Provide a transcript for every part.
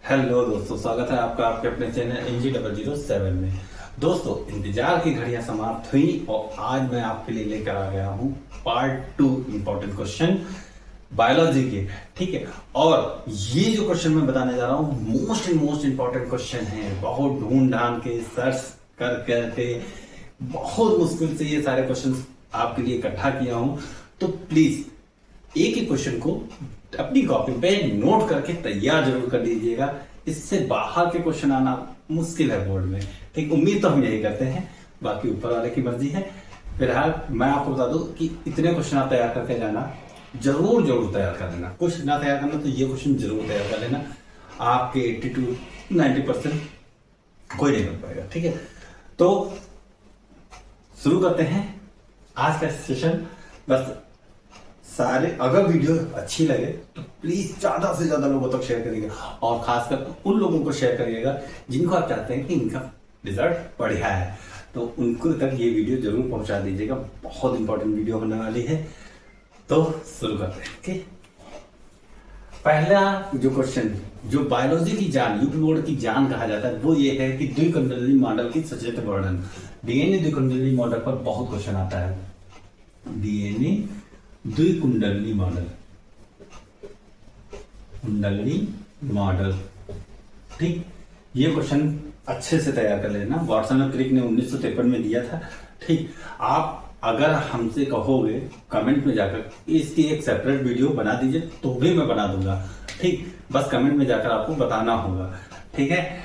Hello दोस्तों, स्वागत है आपका आपके अपने चैनल NG007 में। दोस्तों, इंतजार की घड़ियां समाप्त हुई और आज मैं आपके लिए लेकर आ गया हूं पार्ट 2 इंपॉर्टेंट क्वेश्चन बायोलॉजी के। ठीक है, और ये जो क्वेश्चन मैं बताने जा रहा हूं मोस्ट इंपॉर्टेंट क्वेश्चन है। बहुत ढूंढ ढांड के सर्च कर करके बहुत मुश्किल से ये सारे क्वेश्चन आपके लिए इकट्ठा किया हूं। तो प्लीज एक ही क्वेश्चन को अपनी कॉपी पे नोट करके तैयार जरूर कर लीजिएगा। इससे बाहर के क्वेश्चन आना मुश्किल है बोर्ड में। ठीक, उम्मीद तो हम यही करते हैं, बाकी ऊपर वाले की मर्जी है। फिलहाल मैं आपको बता दूं कि इतने क्वेश्चन आप तैयार करके जाना, जरूर तैयार कर लेना। कुछ ना तैयार करना तो ये क्वेश्चन जरूर तैयार कर लेना। आपके 80 to 90% कोई नहीं कर पाएगा। ठीक है, तो शुरू करते हैं आज का सेशन। बस सारे अगर वीडियो अच्छी लगे तो प्लीज ज्यादा से ज्यादा लोगों तक शेयर करिएगा, और खासकर उन लोगों को शेयर करिएगा जिनको आप चाहते हैं कि इनका रिजल्ट बढ़िया है, तो उनको तक ये वीडियो जरूर पहुंचा दीजिएगा। बहुत इंपॉर्टेंट वीडियो होने वाली है। तो शुरू करते हैं। ओके, पहला जो क्वेश्चन, जो बायोलॉजी की जान, यूपी बोर्ड की जान कहा जाता है, वो ये है कि द्विकुंडली मॉडल की सचेत वर्णन। डीएनए द्विकुंडली मॉडल पर बहुत क्वेश्चन आता है। डीएनए द्विकुंडली मॉडल, कुंडली मॉडल। ठीक, ये क्वेश्चन अच्छे से तैयार कर लेना। वाटसन और क्रिक ने 1953 में दिया था। ठीक, आप अगर हमसे कहोगे कमेंट में जाकर इसकी एक सेपरेट वीडियो बना दीजिए तो भी मैं बना दूंगा। ठीक, बस कमेंट में जाकर आपको बताना होगा। ठीक है,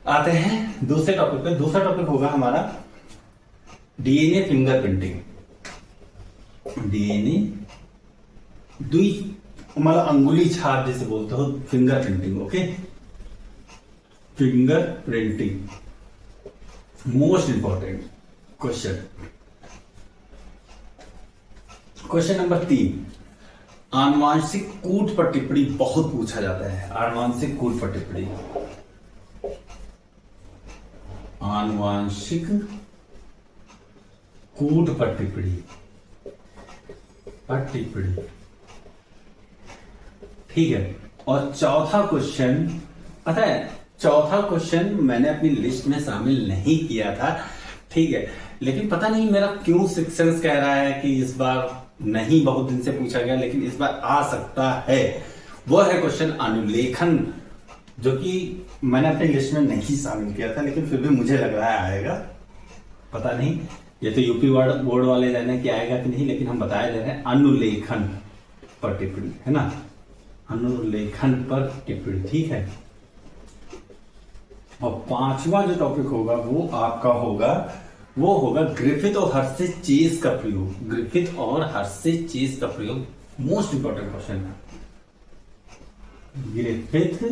आते हैं दूसरे टॉपिक पे। दूसरा टॉपिक होगा हमारा डीएनए फिंगरप्रिंटिंग। डीएनए मतलब अंगुली छाप जिसे बोलते हो, fingerprinting. Okay, fingerprinting most important question. Question number 3, आनुवांशिक कूट पर टिप्पणी बहुत पूछा जाता है। आनुवांशिक कूट पर टिप्पणी, आनुवांशिक कूट पर टिप्पणी, ठीक है। और चौथा क्वेश्चन, पता है चौथा क्वेश्चन मैंने अपनी लिस्ट में शामिल नहीं किया था। ठीक है, लेकिन पता नहीं मेरा क्यों सिक्स सेंस कह रहा है कि इस बार नहीं, बहुत दिन से पूछा गया लेकिन इस बार आ सकता है। वो है क्वेश्चन अनुलेखन, जो कि मैंने अपनी लिस्ट में नहीं शामिल किया था, लेकिन फिर भी मुझे लग रहा है आएगा। पता नहीं, ये तो यूपी बोर्ड वाले जाने कि आएगा कि नहीं, लेकिन हम बताए दे रहे हैं अनुलेखन पर टिप्पणी, है ना। अनुलेखन पर टिप्पणी, ठीक है। और पांचवा जो टॉपिक होगा वो आपका होगा, वो होगा ग्रिफिथ और हर्शे चेज का प्रयोग। ग्रिफिथ और हर्शे चेज का प्रयोग मोस्ट इंपॉर्टेंट क्वेश्चन है। ग्रिफिथ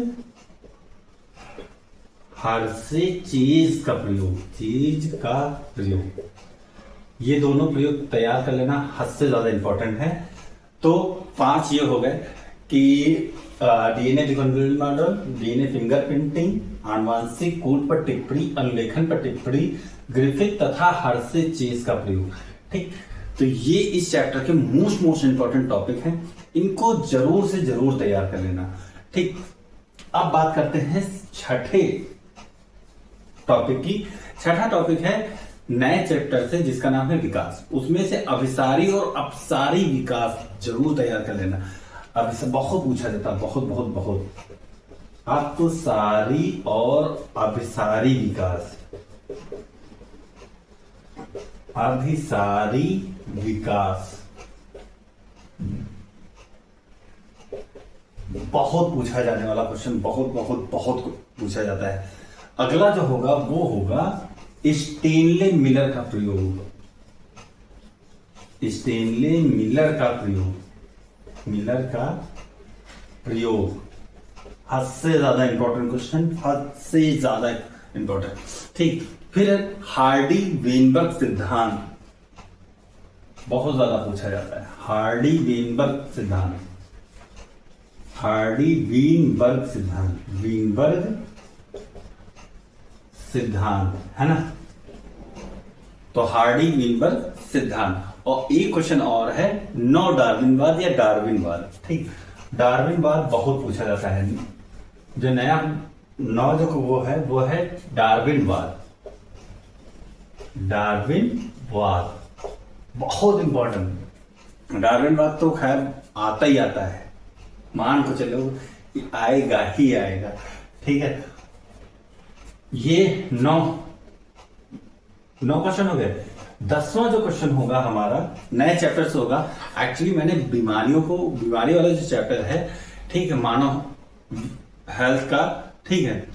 हर्शे चेज का प्रयोग, चेज का प्रयोग, ये दोनों प्रयोग तैयार कर लेना, हद से ज्यादा इंपॉर्टेंट है। तो 5 ये हो गए कि डीएनए द्विकुंडली मॉडल, डीएनए फिंगरप्रिंटिंग, आनुवांशिक कूट पर टिप्पणी, अनुलेखन पर टिप्पणी, ग्रिफिथ तथा हर्शे चेज का प्रयोग। ठीक, तो ये इस चैप्टर के मोस्ट इंपॉर्टेंट टॉपिक हैं। इनको जरूर से जरूर तैयार कर लेना। ठीक, अब बात करते हैं छठे टॉपिक की। छठा टॉपिक है नए चैप्टर से, जिसका नाम है विकास। उसमें से अभिसारी और अपसारी विकास जरूर तैयार कर लेना। अब इसे बहुत पूछा जाता है, बहुत अपसारी और अभिसारी विकास, अभिसारी विकास बहुत पूछा जाने वाला क्वेश्चन, बहुत पूछा जाता है। अगला जो होगा वो होगा स्टेनले मिलर का प्रयोग। स्टेनले मिलर का प्रयोग, हद से ज्यादा इंपॉर्टेंट क्वेश्चन, हद से ज्यादा इंपॉर्टेंट। ठीक, फिर हार्डी वेनबर्ग सिद्धांत बहुत ज्यादा पूछा जाता है। हार्डी वेनबर्ग सिद्धांत, है ना। तो हार्डी वेनबर्ग सिद्धांत। और एक क्वेश्चन और है नौ डार्विनवाद या डार्विनवाद। ठीक, डार्विनवाद बहुत पूछा जाता है। जो नया 9 जो वो है डार्विनवाद। डार्विनवाद बहुत इंपॉर्टेंट। डार्विनवाद तो खैर आता ही आता है, मान को चलो कि आएगा ही आएगा, ठीक है। ये 9 क्वेश्चन हो गए। 10वां जो क्वेश्चन होगा हमारा नए चैप्टर से होगा। एक्चुअली मैंने बीमारी वाला जो चैप्टर है, ठीक है, मानव हेल्थ का, ठीक है,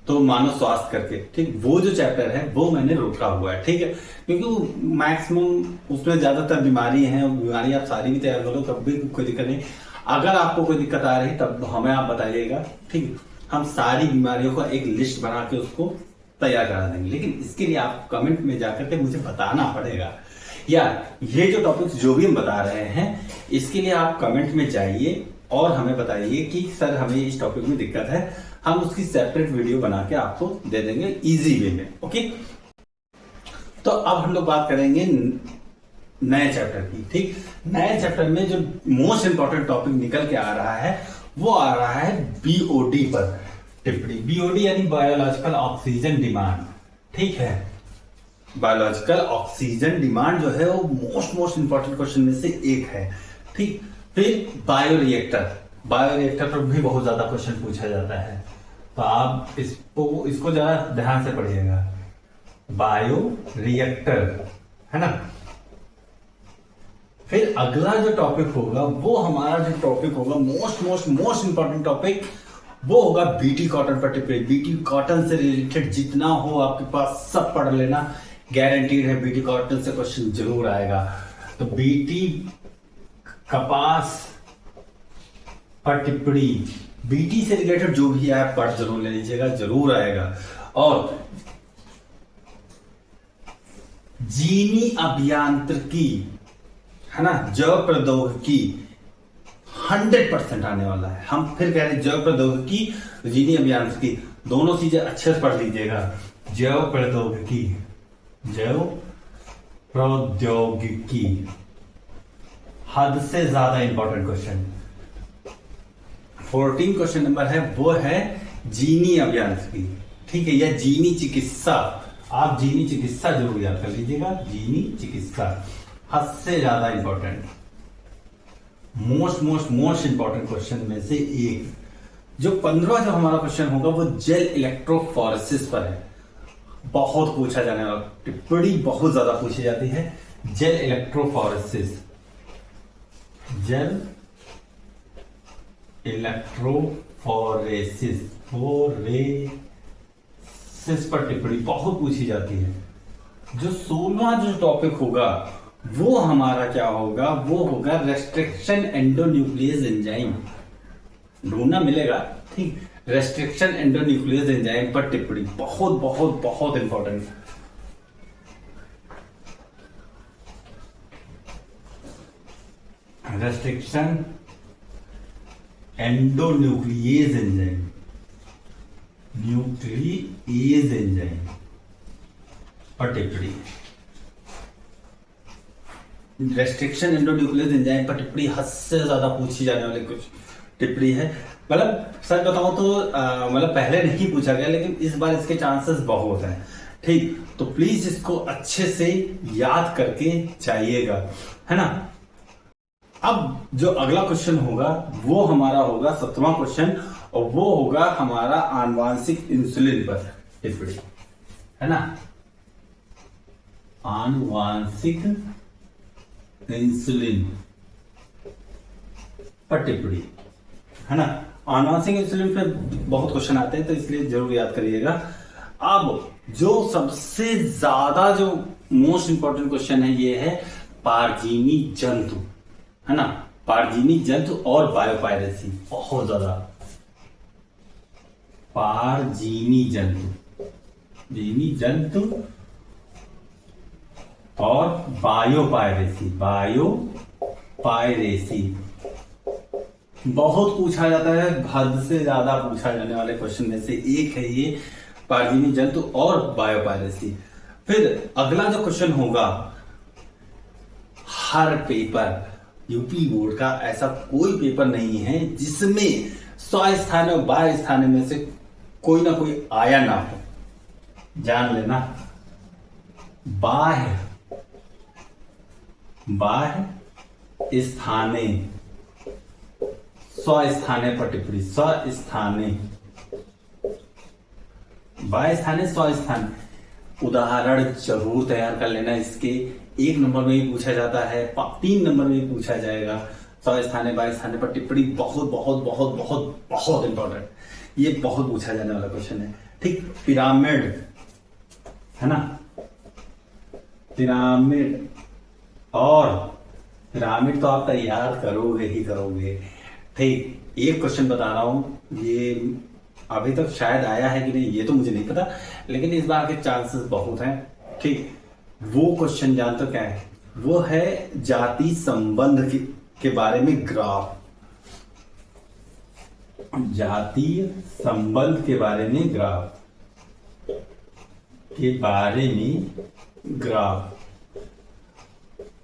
तो मानव स्वास्थ्य करके, ठीक, वो जो चैप्टर है वो मैंने रोका हुआ है, ठीक है, क्योंकि मैक्सिमम उसमें ज्यादातर बीमारी आप सारी भी तैयार करो तब भी कोई दिक्कत नहीं। अगर आपको कोई दिक्कत आ रही तब हमें आप बताइएगा, ठीक है, हम सारी बीमारियों का एक लिस्ट बना के उसको तैयार करा देंगे। लेकिन इसके लिए आप कमेंट में जाकर के मुझे बताना पड़ेगा, या ये जो टॉपिक्स जो भी हम बता रहे हैं इसके लिए आप कमेंट में जाइए और हमें बताइए कि सर हमें इस टॉपिक में दिक्कत है, हम उसकी सेपरेट वीडियो बना के आपको दे देंगे इजी वे में। ओके, तो अब हम लोग बात करेंगे नए चैप्टर की, ठीक। नए चैप्टर में जो मोस्ट इंपॉर्टेंट टॉपिक निकल के आ रहा है वो आ रहा है बीओडी पर टिप्पणी। बीओडी यानी बायोलॉजिकल ऑक्सीजन डिमांड, ठीक है। बायोलॉजिकल ऑक्सीजन डिमांड जो है वो मोस्ट इंपॉर्टेंट क्वेश्चन में से एक है, ठीक। फिर बायोरिएक्टर पर भी बहुत ज्यादा क्वेश्चन पूछा जाता है, तो आप इसको जरा ध्यान से पढ़िएगा। बायोरिएक्टर, है ना। फिर अगला जो टॉपिक होगा वो हमारा जो टॉपिक होगा मोस्ट इंपॉर्टेंट टॉपिक वो होगा बीटी कॉटन पर टिप्पणी। बीटी कॉटन से रिलेटेड जितना हो आपके पास सब पढ़ लेना, गारंटीड है बीटी कॉटन से क्वेश्चन जरूर आएगा। तो बीटी कपास पर टिप्पणी, बीटी से रिलेटेड जो भी है पढ़ जरूर ले लीजिएगा, जरूर आएगा। और जीनी अभियांत्रिकी, है ना, जैव प्रौद्योगिकी 100% आने वाला है। हम फिर कह रहे हैं जैव प्रौद्योगिकी, जीनी अभियांत्रिकी, दोनों चीजें अच्छे से पढ़ लीजिएगा। जैव प्रौद्योगिकी हद से ज्यादा इंपॉर्टेंट क्वेश्चन। 14 क्वेश्चन नंबर है वो है जीनी अभियांत्रिकी, ठीक है, या जीनी चिकित्सा। आप जीनी चिकित्सा जरूर याद कर लीजिएगा। जीनी चिकित्सा हद से ज्यादा इंपॉर्टेंट, मोस्ट इंपॉर्टेंट क्वेश्चन में से एक। जो 15वां जो हमारा क्वेश्चन होगा वो जेल इलेक्ट्रोफोरेसिस पर है। बहुत पूछा जाने वाला, टिप्पणी बहुत ज्यादा पूछी जाती है। जेल इलेक्ट्रोफोरेसिस पर टिप्पणी बहुत पूछी जाती है। जो 16वां जो टॉपिक होगा वो हमारा क्या होगा, वो होगा रेस्ट्रिक्शन एंडोन्यूक्लियस एंजाइम। ढूंढना मिलेगा, ठीक। रेस्ट्रिक्शन एंडोन्यूक्लियस एंजाइम पर टिप्पणी बहुत important. Restriction endonuclease enzyme, nucleus enzyme पर टिप्पणी। रेस्ट्रिक्शन एंडोन्यूक्लियस एंजाइम पर टिप्पणी हद से ज्यादा पूछी जाने वाली कुछ टिप्पणी है। मतलब सच बताऊं तो मतलब पहले नहीं पूछा गया, लेकिन इस बार इसके चांसेस बहुत हैं, ठीक। तो प्लीज इसको अच्छे से याद करके जाइएगा, है ना। अब जो अगला क्वेश्चन होगा वो हमारा होगा 7वां क्वेश्चन, और वो होगा हमारा आनुवांशिक इंसुलिन पर टिप्पणी, है ना। आनुवांशिक इंसुलिन पर टिप्पणी, है ना। आनुवांशिक इंसुलिन पे बहुत क्वेश्चन आते हैं, तो इसलिए जरूर याद करिएगा। अब जो सबसे ज्यादा जो मोस्ट इंपॉर्टेंट क्वेश्चन है ये है पारजीनी जंतु, है ना। पारजीनी जंतु और बायोपायरेसी, बहुत ज्यादा। पारजीनी जंतु और बायोपायरेसी बहुत पूछा जाता है, हद से ज्यादा पूछा जाने वाले क्वेश्चन में से एक है ये पारजीनी जंतु और बायोपायरेसी। फिर अगला जो क्वेश्चन होगा, हर पेपर यूपी बोर्ड का ऐसा कोई पेपर नहीं है जिसमें 100 स्थान और 12 स्थान में से कोई ना कोई आया ना हो, जान लेना। बाह्य स्थाने 100 स्थाने पर टिप्पणी, 100 स्थाने, बाह्य स्थाने 100 स्थान। उदाहरण जरूर तैयार कर लेना इसके। 1 नंबर में ही पूछा जाता है, 3 नंबर में ही पूछा जाएगा। 100 स्थाने 22 स्थाने पर टिप्पणी बहुत बहुत बहुत बहुत बहुत इंपॉर्टेंट, ये बहुत पूछा जाने वाला क्वेश्चन है। ठीक, पिरामिड है ना, पिरामिड, और पिरामिड तो आप तैयार करोगे ही करोगे। ठीक, एक क्वेश्चन बता रहा हूं, ये अभी तक शायद आया है कि नहीं ये तो मुझे नहीं पता, लेकिन इस बार के चांसेस बहुत हैं। ठीक, वो क्वेश्चन जानते हो क्या है? वो है जाति संबंध के बारे में ग्राफ, जातीय संबंध के बारे में ग्राफ,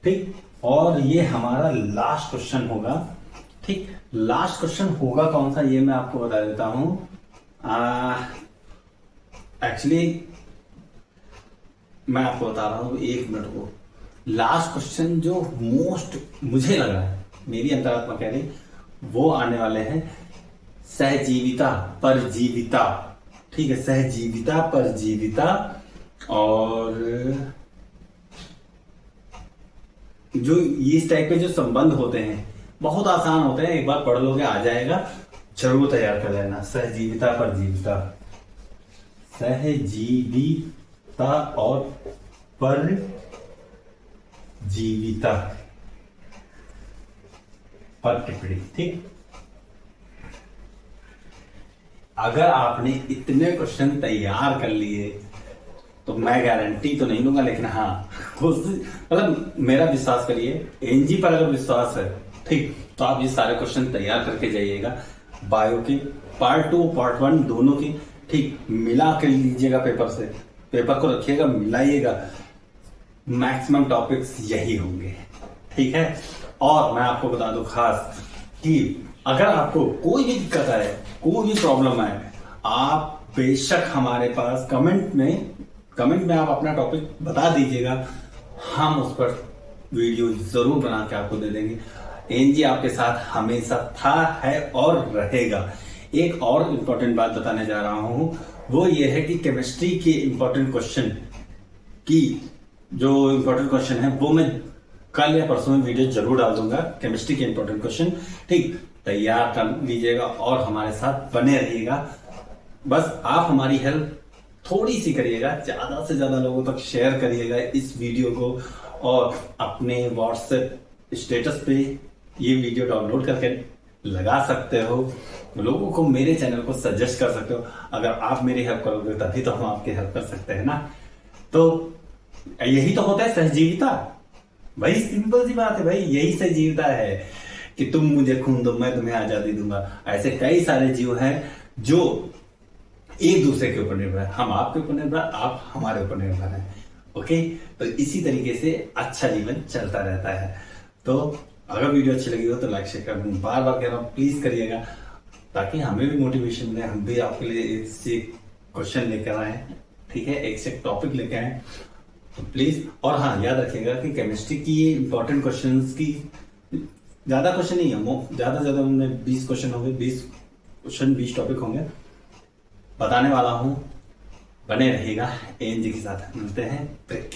ठीक। और ये हमारा लास्ट क्वेश्चन होगा। ठीक, लास्ट क्वेश्चन होगा कौन सा ये मैं आपको बता देता हूं। एक्चुअली मैं आपको बता रहा हूं, 1 मिनट को। लास्ट क्वेश्चन जो मोस्ट मुझे लग रहा है, मेरी अंतरात्मा कह रही, वो आने वाले हैं सहजीविता परजीविता। ठीक है, सहजीविता परजीविता, और जो इस टाइप के जो संबंध होते हैं बहुत आसान होते हैं, एक बार पढ़ लोगे आ जाएगा, जरूर तैयार कर लेना। सहजीविता परजीविता, सहजीविता और परजीविता पर टिप्पणी। ठीक, अगर आपने इतने क्वेश्चन तैयार कर लिए तो मैं गारंटी तो नहीं दूंगा, लेकिन हाँ कोशिश, मतलब मेरा विश्वास करिए, एनजी पर अगर विश्वास है, ठीक, तो आप ये सारे क्वेश्चन तैयार करके जाइएगा। बायो के पार्ट 2 पार्ट 1 दोनों की, ठीक, मिला कर लीजिएगा पेपर से, पेपर को रखिएगा, मिलाइएगा, मैक्सिमम टॉपिक्स यही होंगे। ठीक है, और मैं आपको बता दूं खास कि अगर आपको कोई भी दिक्कत है, कोई भी प्रॉब्लम है, आप बेशक हमारे पास कमेंट में आप अपना टॉपिक बता दीजिएगा, हम उस पर वीडियो जरूर बना के आपको दे देंगे। एनजी आपके साथ हमेशा था, है और रहेगा। एक और इम्पोर्टेंट बात बताने जा रहा हूं, वो ये है कि केमिस्ट्री के इम्पोर्टेंट क्वेश्चन की जो इम्पोर्टेंट क्वेश्चन है वो मैं कल या परसों में वीडियो जरूर डाल दूंगा, केमिस्ट्री के इम्पोर्टेंट क्वेश्चन। ठीक, तैयार कर लीजिएगा और हमारे साथ बने रहिएगा। बस आप हमारी हेल्प थोड़ी सी करिएगा, ज्यादा से ज्यादा लोगों तक शेयर करिएगा इस वीडियो को, और अपने व्हाट्सएप स्टेटस पे ये वीडियो डाउनलोड करके लगा सकते हो, लोगों को मेरे चैनल को सजेस्ट कर सकते हो। अगर आप मेरी हेल्प करोगे तभी तो हम आपकी हेल्प कर सकते हैं ना। तो यही तो होता है सहजीविता भाई, सिंपल सी बात है भाई, यही सहजीविता है कि तुम मुझे खून दो मैं तुम्हें आजादी दूंगा। ऐसे कई सारे जीव हैं जो एक दूसरे के ऊपर निर्भर है, हम आपके ऊपर निर्भर, आप हमारे ऊपर निर्भर हैं। ओके, तो इसी तरीके से अच्छा जीवन चलता रहता है। तो अगर वीडियो अच्छी लगी हो तो लाइक शेयर कर, बार बार कह रहा हूं प्लीज करिएगा, ताकि हमें भी मोटिवेशन मिले, हम भी आपके लिए एक से क्वेश्चन लेकर आए। ठीक है, एक से टॉपिक लेकर आए, तो प्लीज। और हाँ, याद रखिएगा कि केमिस्ट्री की ये इंपॉर्टेंट क्वेश्चंस की ज्यादा क्वेश्चन नहीं है, ज्यादा से ज्यादा उनमें 20 क्वेश्चन होंगे, 20 क्वेश्चन 20 टॉपिक होंगे, बताने वाला हूं। बने रहिएगा, एनजी के साथ मिलते हैं ब्रेक।